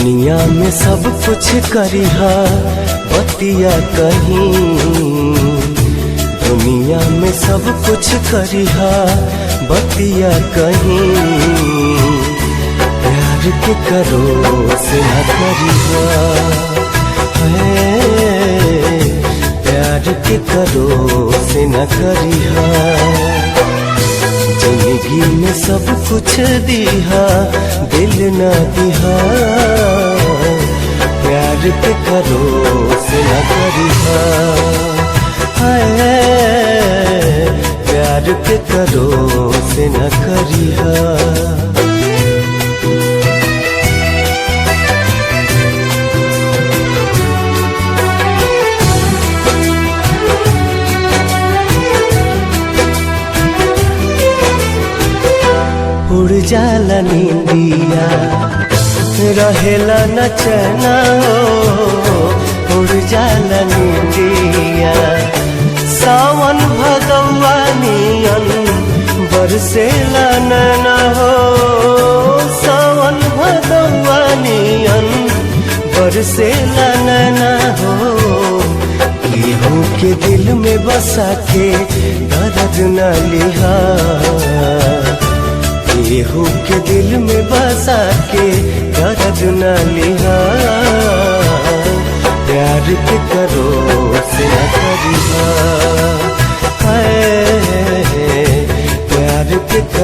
दुनिया में सब कुछ करिहा बतिया कहीं, दुनिया में सब कुछ करिहा बतिया कहीं, प्यार के करो से न करिहा, प्यार के करो से न करिहा। जिंदगी में सब कुछ दिहा दिल न दिहा, प्यार के करो से न करिहा, प्यार के करो से न करिहा। उड़ जाला नींदिया रहेला न चैना हो, उड़ जाला नींदिया सावन भदौआ नियन बरसेला नैना हो, सावन भदौआ नियन बरसेला नैना हो। केहू के दिल में बसा के दर्द न लिहा, केहू के दिल में बसा के दर्द न लिहा, प्यार के करो से न करिहा, प्यार के करो